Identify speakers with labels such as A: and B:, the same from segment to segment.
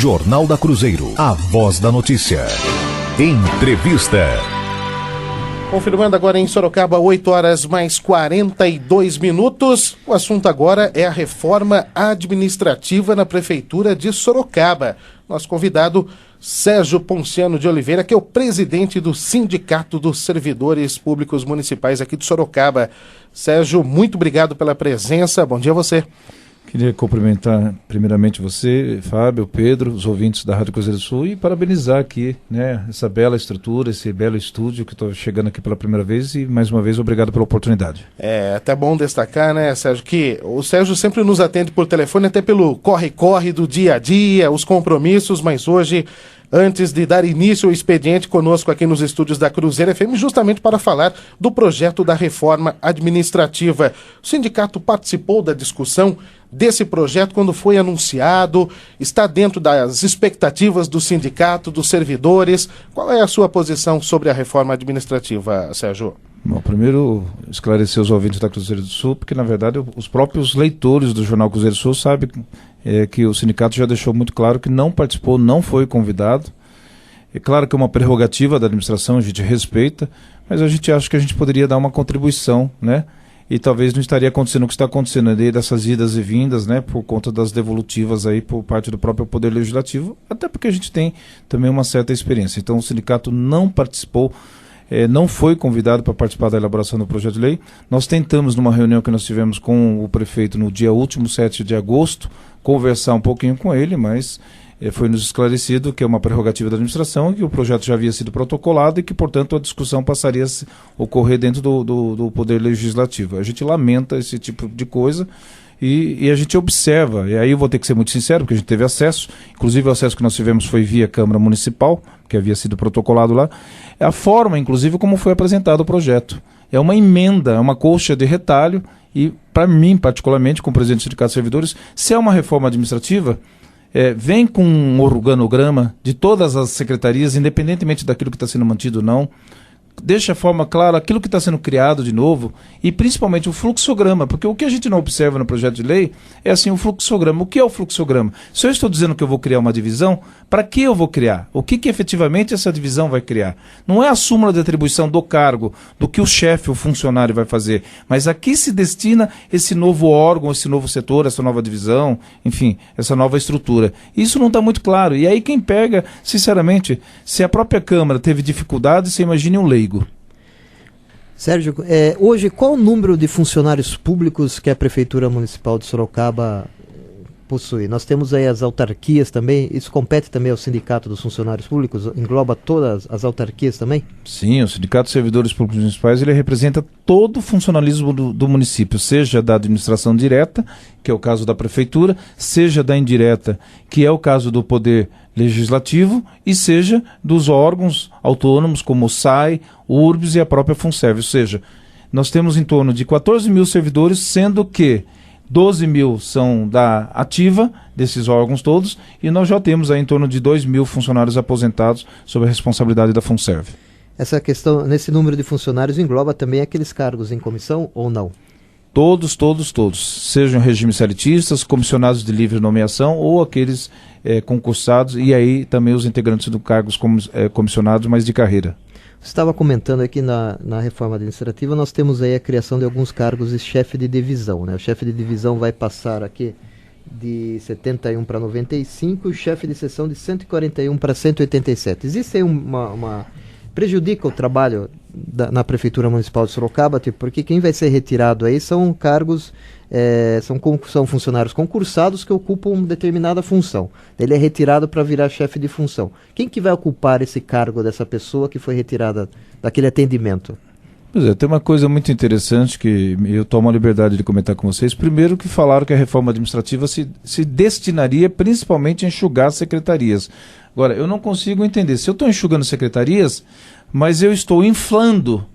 A: Jornal da Cruzeiro, a voz da notícia. Entrevista.
B: Confirmando agora em Sorocaba, 8h mais 42. O assunto agora é a reforma administrativa na Prefeitura de Sorocaba. Nosso convidado, Sérgio Ponciano de Oliveira, que é o presidente do Sindicato dos Servidores Públicos Municipais aqui de Sorocaba. Sérgio, muito obrigado pela presença. Bom dia a você.
C: Queria cumprimentar primeiramente você, Fábio, Pedro, os ouvintes da Rádio Cruzeiro do Sul e parabenizar aqui, né, essa bela estrutura, esse belo estúdio que estou chegando aqui pela primeira vez e mais uma vez obrigado pela oportunidade.
B: É até bom destacar, né, Sérgio, que o Sérgio sempre nos atende por telefone até pelo corre-corre do dia a dia, os compromissos, mas hoje, antes de dar início ao expediente conosco aqui nos estúdios da Cruzeiro FM, justamente para falar do projeto da reforma administrativa. O sindicato participou da discussão desse projeto quando foi anunciado, está dentro das expectativas do sindicato, dos servidores. Qual é a sua posição sobre a reforma administrativa, Sérgio?
C: Bom, primeiro esclarecer os ouvintes da Cruzeiro do Sul, porque na verdade os próprios leitores do jornal Cruzeiro do Sul sabem que o sindicato já deixou muito claro que não participou, não foi convidado. É claro que é uma prerrogativa da administração, a gente respeita, mas a gente acha que a gente poderia dar uma contribuição, né? E talvez não estaria acontecendo o que está acontecendo ali, dessas idas e vindas, né, por conta das devolutivas aí por parte do próprio Poder Legislativo, até porque a gente tem também uma certa experiência. Então o sindicato não participou, não foi convidado para participar da elaboração do projeto de lei. Nós tentamos, numa reunião que nós tivemos com o prefeito no dia último, 7 de agosto, conversar um pouquinho com ele, mas foi nos esclarecido que é uma prerrogativa da administração, que o projeto já havia sido protocolado e que, portanto, a discussão passaria a ocorrer dentro do Poder Legislativo. A gente lamenta esse tipo de coisa e a gente observa, e aí eu vou ter que ser muito sincero, porque a gente teve acesso, inclusive o acesso que nós tivemos foi via Câmara Municipal, que havia sido protocolado lá, a forma, inclusive, como foi apresentado o projeto. É uma emenda, é uma colcha de retalho, e para mim, particularmente, como presidente do Sindicato de Servidores, se é uma reforma administrativa, vem com um organograma de todas as secretarias, independentemente daquilo que está sendo mantido ou não, deixa a forma clara aquilo que está sendo criado de novo e principalmente o fluxograma, porque o que a gente não observa no projeto de lei é assim o fluxograma. O que é o fluxograma? Se eu estou dizendo que eu vou criar uma divisão, para que eu vou criar? O que efetivamente essa divisão vai criar? Não é a súmula de atribuição do cargo, do que o chefe, o funcionário vai fazer, mas a que se destina esse novo órgão, esse novo setor, essa nova divisão, enfim, essa nova estrutura. Isso não está muito claro. E aí quem pega, sinceramente, se a própria Câmara teve dificuldade, você imagine um leigo.
D: Sérgio, hoje qual o número de funcionários públicos que a Prefeitura Municipal de Sorocaba possui? Nós temos aí as autarquias também, isso compete também ao Sindicato dos Funcionários Públicos, engloba todas as autarquias também?
C: Sim, o Sindicato dos Servidores Públicos Municipais, ele representa todo o funcionalismo do município, seja da administração direta, que é o caso da Prefeitura, seja da indireta, que é o caso do Poder Legislativo, e seja dos órgãos autônomos como o SAI, o URBS e a própria FUNSERV. Ou seja, nós temos em torno de 14 mil servidores, sendo que 12 mil são da ativa, desses órgãos todos, e nós já temos aí em torno de 2 mil funcionários aposentados sob a responsabilidade da FUNSERV.
D: Essa questão, nesse número de funcionários, engloba também aqueles cargos em comissão ou não?
C: Todos, sejam regimes elitistas, comissionados de livre nomeação ou aqueles concursados, e aí também os integrantes do cargos comissionados, mas de carreira.
D: Você estava comentando aqui na reforma administrativa, nós temos aí a criação de alguns cargos de chefe de divisão, né? O chefe de divisão vai passar aqui de 71 para 95 e o chefe de seção de 141 para 187. Existe aí prejudica o trabalho na Prefeitura Municipal de Sorocaba, porque quem vai ser retirado aí são cargos, são funcionários concursados que ocupam determinada função. Ele é retirado para virar chefe de função. Quem que vai ocupar esse cargo dessa pessoa que foi retirada daquele atendimento?
C: Pois é, tem uma coisa muito interessante que eu tomo a liberdade de comentar com vocês. Primeiro que falaram que a reforma administrativa se destinaria principalmente a enxugar secretarias. Agora, eu não consigo entender. Se eu estou enxugando secretarias, mas eu estou inflando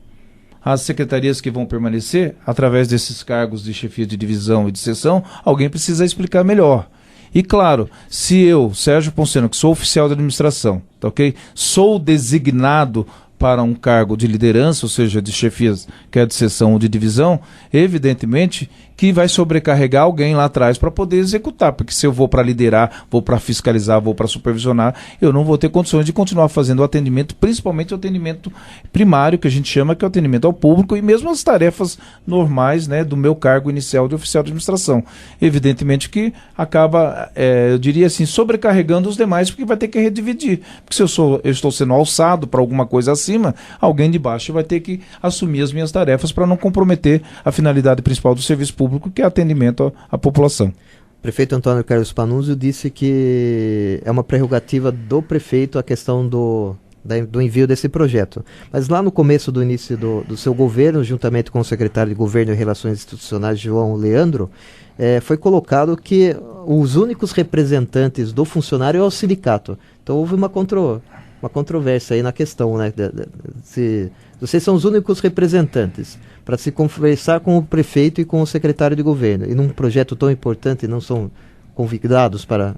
C: as secretarias que vão permanecer através desses cargos de chefia de divisão e de seção, alguém precisa explicar melhor. E claro, se eu, Sérgio Ponciano, que sou oficial de administração, tá ok? Sou designado para um cargo de liderança, ou seja, de chefias, quer de seção ou de divisão, evidentemente que vai sobrecarregar alguém lá atrás para poder executar, porque se eu vou para liderar, vou para fiscalizar, vou para supervisionar, eu não vou ter condições de continuar fazendo o atendimento, principalmente o atendimento primário, que a gente chama, que é o atendimento ao público, e mesmo as tarefas normais, né, do meu cargo inicial de oficial de administração. Evidentemente que acaba, eu diria assim, sobrecarregando os demais, porque vai ter que redividir. Porque se eu estou sendo alçado para alguma coisa acima, alguém de baixo vai ter que assumir as minhas tarefas para não comprometer a finalidade principal do serviço público, que é atendimento à população.
D: O prefeito Antônio Carlos Panunzio disse que é uma prerrogativa do prefeito a questão do envio desse projeto. Mas lá no começo do início do seu governo, juntamente com o secretário de Governo e Relações Institucionais, João Leandro, foi colocado que os únicos representantes do funcionário é o sindicato. Então houve uma controvérsia aí na questão, né? Se vocês são os únicos representantes para se conversar com o prefeito e com o secretário de governo. E num projeto tão importante não são convidados para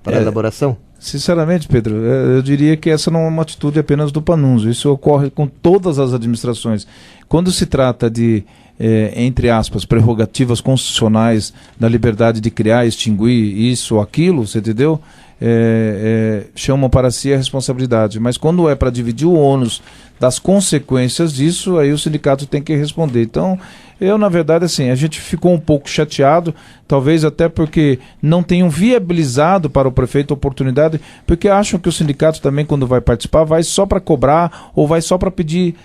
D: a elaboração?
C: Sinceramente, Pedro, eu diria que essa não é uma atitude apenas do Panunzio. Isso ocorre com todas as administrações. Quando se trata de, entre aspas, prerrogativas constitucionais da liberdade de criar, extinguir isso ou aquilo, você entendeu? Chamam para si a responsabilidade. Mas quando é para dividir o ônus das consequências disso, aí o sindicato tem que responder. Então, na verdade, assim, a gente ficou um pouco chateado, talvez até porque não tenham viabilizado para o prefeito a oportunidade, porque acham que o sindicato também, quando vai participar, vai só para cobrar ou vai só para pedir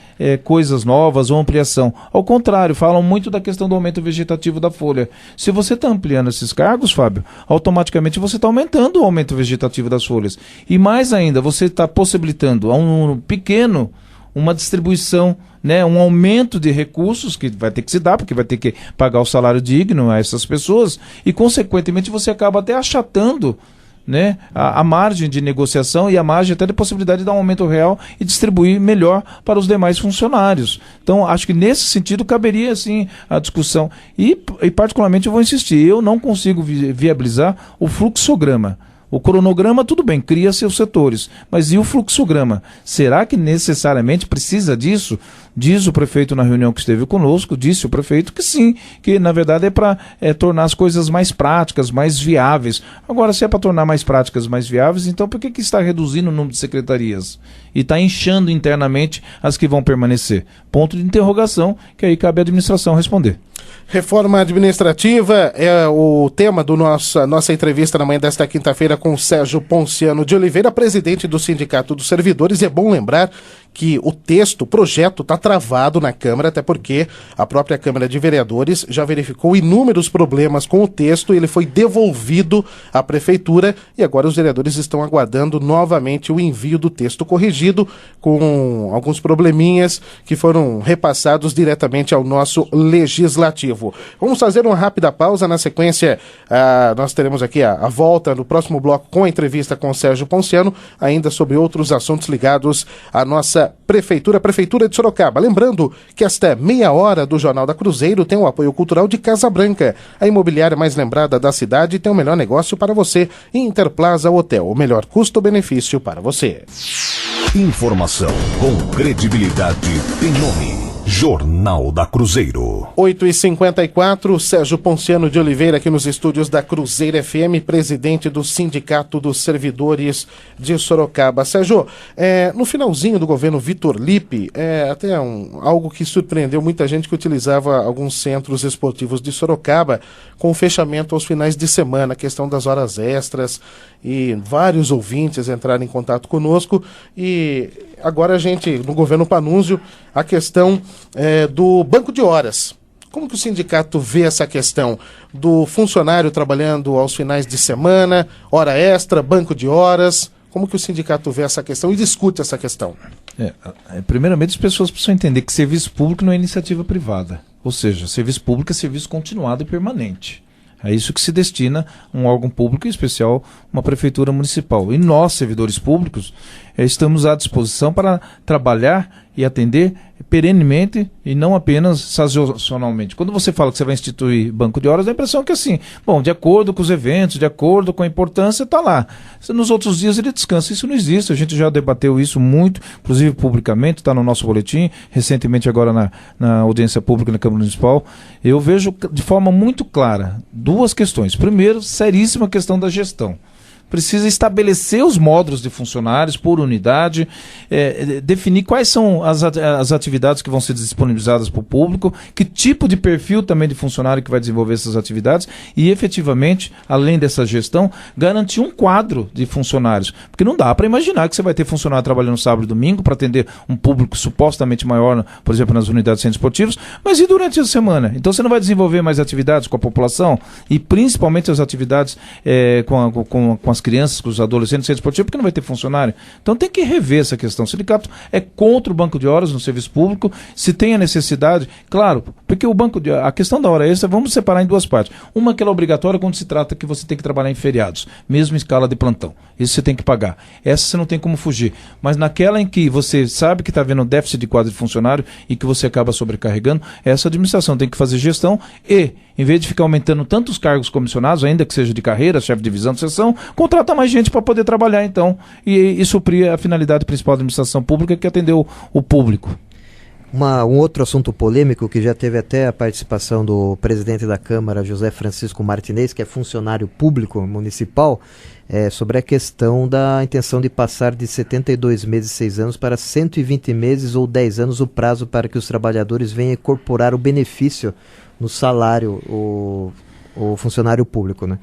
C: coisas novas ou ampliação. Ao contrário, falam muito da questão do aumento vegetativo da folha. Se você está ampliando esses cargos, Fábio, automaticamente você está aumentando o aumento vegetativo das folhas. E mais ainda, você está possibilitando a um número pequeno uma distribuição, né, um aumento de recursos que vai ter que se dar, porque vai ter que pagar o salário digno a essas pessoas, e consequentemente você acaba até achatando, né, a margem de negociação e a margem até de possibilidade de dar um aumento real e distribuir melhor para os demais funcionários. Então, acho que nesse sentido caberia sim a discussão. E particularmente eu vou insistir, eu não consigo viabilizar o fluxograma. O cronograma, tudo bem, cria seus setores, mas e o fluxograma? Será que necessariamente precisa disso? Diz o prefeito na reunião que esteve conosco, disse o prefeito que sim, que na verdade é para tornar as coisas mais práticas, mais viáveis. Agora, se é para tornar mais práticas, mais viáveis, então por que está reduzindo o número de secretarias? E está inchando internamente as que vão permanecer? Ponto de interrogação, que aí cabe à administração responder.
B: Reforma administrativa é o tema da nossa entrevista na manhã desta quinta-feira com o Sérgio Ponciano de Oliveira, presidente do Sindicato dos Servidores. E é bom lembrar que o projeto está travado na Câmara, até porque a própria Câmara de Vereadores já verificou inúmeros problemas com o texto, ele foi devolvido à Prefeitura e agora os vereadores estão aguardando novamente o envio do texto corrigido, com alguns probleminhas que foram repassados diretamente ao nosso Legislativo. Vamos fazer uma rápida pausa, na sequência nós teremos aqui a volta no próximo bloco com a entrevista com o Sérgio Ponciano, ainda sobre outros assuntos ligados à nossa Prefeitura de Sorocaba. Lembrando que esta meia hora do Jornal da Cruzeiro tem o apoio cultural de Casa Branca, a imobiliária mais lembrada da cidade, e tem o melhor negócio para você. Interplaza Hotel, o melhor custo-benefício para você.
A: Informação com credibilidade tem nome. Jornal da Cruzeiro.
B: 8h54, Sérgio Ponciano de Oliveira aqui nos estúdios da Cruzeiro FM, presidente do Sindicato dos Servidores de Sorocaba. Sérgio, no finalzinho do governo Vitor Lippe, até algo que surpreendeu muita gente que utilizava alguns centros esportivos de Sorocaba com o fechamento aos finais de semana, a questão das horas extras, e vários ouvintes entraram em contato conosco. E agora a gente, no governo Panunzio, a questão do banco de horas. Como que o sindicato vê essa questão do funcionário trabalhando aos finais de semana, hora extra, banco de horas? Como que o sindicato vê essa questão e discute essa questão?
C: Primeiramente, as pessoas precisam entender que serviço público não é iniciativa privada. Ou seja, serviço público é serviço continuado e permanente. É isso que se destina um órgão público, em especial uma prefeitura municipal. E nós, servidores públicos, estamos à disposição para trabalhar e atender perenemente e não apenas sazonalmente. Quando você fala que você vai instituir banco de horas, dá a impressão que assim, bom, de acordo com os eventos, de acordo com a importância, está lá. Nos outros dias ele descansa. Isso não existe, a gente já debateu isso muito, inclusive publicamente, está no nosso boletim, recentemente agora na audiência pública na Câmara Municipal. Eu vejo de forma muito clara duas questões. Primeiro, seríssima questão da gestão. Precisa estabelecer os módulos de funcionários por unidade, definir quais são as atividades que vão ser disponibilizadas para o público, que tipo de perfil também de funcionário que vai desenvolver essas atividades e, efetivamente, além dessa gestão, garantir um quadro de funcionários. Porque não dá para imaginar que você vai ter funcionário trabalhando sábado e domingo para atender um público supostamente maior, por exemplo, nas unidades de centros esportivos, mas e durante a semana? Então você não vai desenvolver mais atividades com a população e principalmente as atividades com as crianças, com os adolescentes, centro esportivo, porque não vai ter funcionário. Então tem que rever essa questão. O sindicato é contra o banco de horas no serviço público, se tem a necessidade, claro, porque a questão da hora extra, vamos separar em duas partes. Uma que ela é obrigatória quando se trata que você tem que trabalhar em feriados, mesmo em escala de plantão. Isso você tem que pagar. Essa você não tem como fugir. Mas naquela em que você sabe que está havendo um déficit de quadro de funcionário e que você acaba sobrecarregando, essa administração tem que fazer gestão e, em vez de ficar aumentando tantos cargos comissionados, ainda que seja de carreira, chefe de divisão de seção, contrata mais gente para poder trabalhar, então, e suprir a finalidade principal da administração pública, que é atender o público.
D: Um outro assunto polêmico que já teve até a participação do presidente da Câmara, José Francisco Martinez, que é funcionário público municipal, sobre a questão da intenção de passar de 72 meses e 6 anos para 120 meses ou 10 anos o prazo para que os trabalhadores venham incorporar o benefício no salário, o funcionário público, né?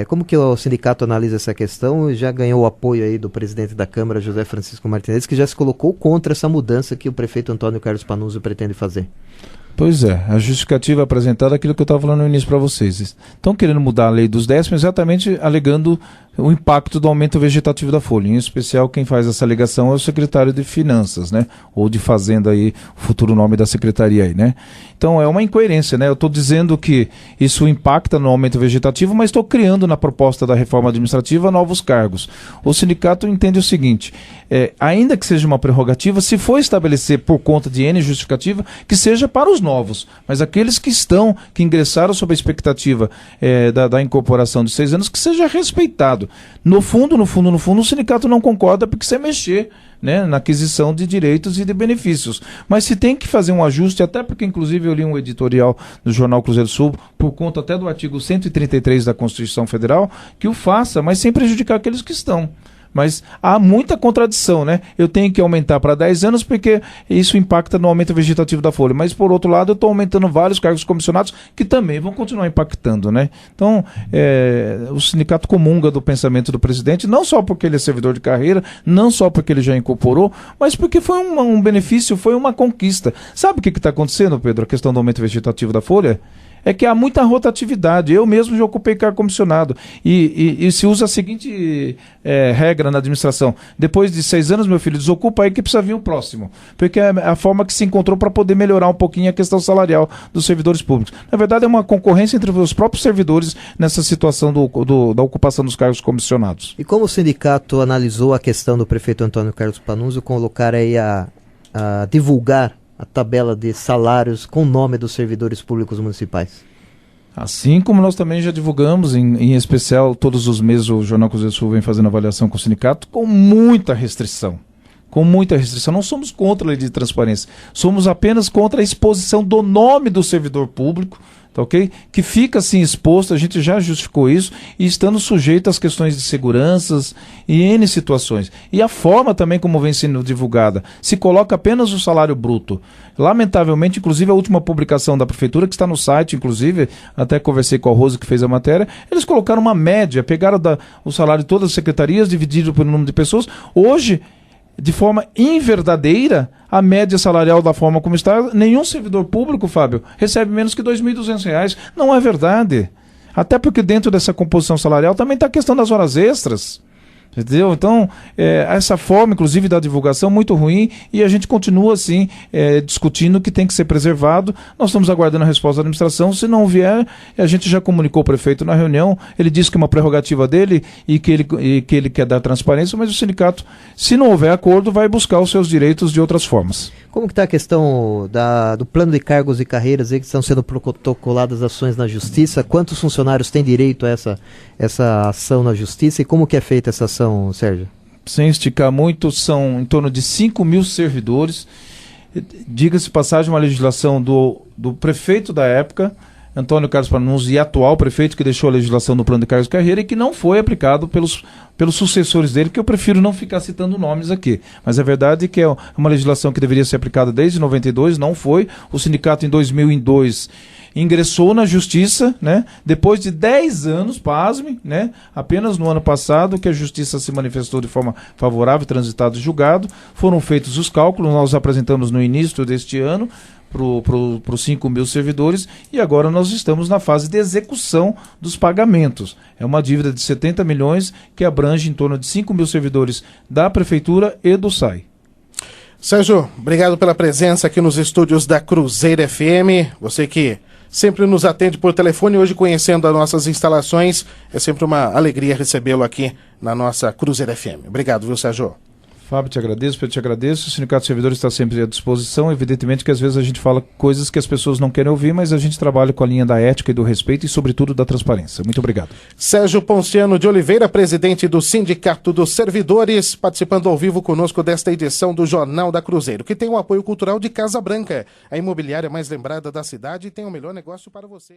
D: Como que o sindicato analisa essa questão? Já ganhou o apoio aí do presidente da Câmara, José Francisco Martinez, que já se colocou contra essa mudança que o prefeito Antônio Carlos Panunzio pretende fazer.
C: Pois é, a justificativa apresentada é aquilo que eu estava falando no início para vocês. Estão querendo mudar a lei dos décimos exatamente alegando o impacto do aumento vegetativo da folha. Em especial, quem faz essa alegação é o secretário de Finanças, né? Ou de Fazenda aí, o futuro nome da secretaria aí, né? Então é uma incoerência, né? Eu estou dizendo que isso impacta no aumento vegetativo, mas estou criando na proposta da reforma administrativa novos cargos. O sindicato entende o seguinte, ainda que seja uma prerrogativa, se for estabelecer por conta de N justificativa, que seja para os novos, mas aqueles que ingressaram sob a expectativa da incorporação de 6 anos, que seja respeitado. No fundo, o sindicato não concorda porque você mexer, né, na aquisição de direitos e de benefícios. Mas se tem que fazer um ajuste, até porque inclusive eu li um editorial do jornal Cruzeiro do Sul, por conta até do artigo 133 da Constituição Federal, que o faça, mas sem prejudicar aqueles que estão. Mas há muita contradição, né? Eu tenho que aumentar para 10 anos porque isso impacta no aumento vegetativo da folha. Mas, por outro lado, eu estou aumentando vários cargos comissionados que também vão continuar impactando, né? Então, o sindicato comunga do pensamento do presidente, não só porque ele é servidor de carreira, não só porque ele já incorporou, mas porque foi um benefício, foi uma conquista. Sabe o que está acontecendo, Pedro? A questão do aumento vegetativo da folha? É que há muita rotatividade. Eu mesmo já ocupei cargo comissionado. E se usa a seguinte regra na administração. Depois de 6 anos, meu filho, desocupa aí que precisa vir o próximo. Porque é a forma que se encontrou para poder melhorar um pouquinho a questão salarial dos servidores públicos. Na verdade, é uma concorrência entre os próprios servidores nessa situação da ocupação dos cargos comissionados.
D: E como o sindicato analisou a questão do prefeito Antônio Carlos Panunzio colocar aí a divulgar a tabela de salários com o nome dos servidores públicos municipais?
C: Assim como nós também já divulgamos, em especial todos os meses o Jornal Cruzeiro do Sul vem fazendo avaliação com o sindicato, com muita restrição. Com muita restrição. Não somos contra a lei de transparência, somos apenas contra a exposição do nome do servidor público, tá ok? Que fica assim exposto, a gente já justificou isso, e estando sujeito às questões de seguranças e N situações. E a forma também como vem sendo divulgada, se coloca apenas o salário bruto. Lamentavelmente, inclusive a última publicação da prefeitura, que está no site, inclusive, até conversei com a Rose que fez a matéria, eles colocaram uma média, pegaram o salário de todas as secretarias, dividido pelo número de pessoas. Hoje, de forma inverdadeira, a média salarial da forma como está, nenhum servidor público, Fábio, recebe menos que R$ 2.200. Não é verdade. Até porque dentro dessa composição salarial também está a questão das horas extras. Entendeu? Então, essa forma, inclusive, da divulgação muito ruim, e a gente continua, assim, discutindo que tem que ser preservado. Nós estamos aguardando a resposta da administração. Se não vier, a gente já comunicou o prefeito na reunião, ele disse que é uma prerrogativa dele e que ele quer dar transparência, mas o sindicato, se não houver acordo, vai buscar os seus direitos de outras formas.
D: Como que está a questão do plano de cargos e carreiras aí que estão sendo protocoladas ações na Justiça? Quantos funcionários têm direito a essa ação na Justiça e como que é feita essa ação, Sérgio?
C: Sem esticar muito, são em torno de 5 mil servidores. Diga-se passagem, uma legislação do prefeito da época, Antônio Carlos Panunzi, e atual prefeito, que deixou a legislação do plano de cargos e carreira e que não foi aplicado pelos sucessores dele, que eu prefiro não ficar citando nomes aqui. Mas a verdade é que é uma legislação que deveria ser aplicada desde 92, não foi. O sindicato em 2002 ingressou na Justiça, né? Depois de 10 anos, pasme, né? Apenas no ano passado que a Justiça se manifestou de forma favorável, transitado e julgado, foram feitos os cálculos, nós apresentamos no início deste ano, para os 5 mil servidores, e agora nós estamos na fase de execução dos pagamentos. É uma dívida de 70 milhões que abrange em torno de 5 mil servidores da Prefeitura e do SAI.
B: Sérgio, obrigado pela presença aqui nos estúdios da Cruzeiro FM. Você que sempre nos atende por telefone, hoje conhecendo as nossas instalações, é sempre uma alegria recebê-lo aqui na nossa Cruzeiro FM. Obrigado, viu, Sérgio?
C: Fábio, te agradeço, Pedro, te agradeço. O Sindicato de Servidores está sempre à disposição. Evidentemente que às vezes a gente fala coisas que as pessoas não querem ouvir, mas a gente trabalha com a linha da ética e do respeito e, sobretudo, da transparência. Muito obrigado.
B: Sérgio Ponciano de Oliveira, presidente do Sindicato dos Servidores, participando ao vivo conosco desta edição do Jornal da Cruzeiro, que tem o apoio cultural de Casa Branca, a imobiliária mais lembrada da cidade e tem o melhor negócio para você.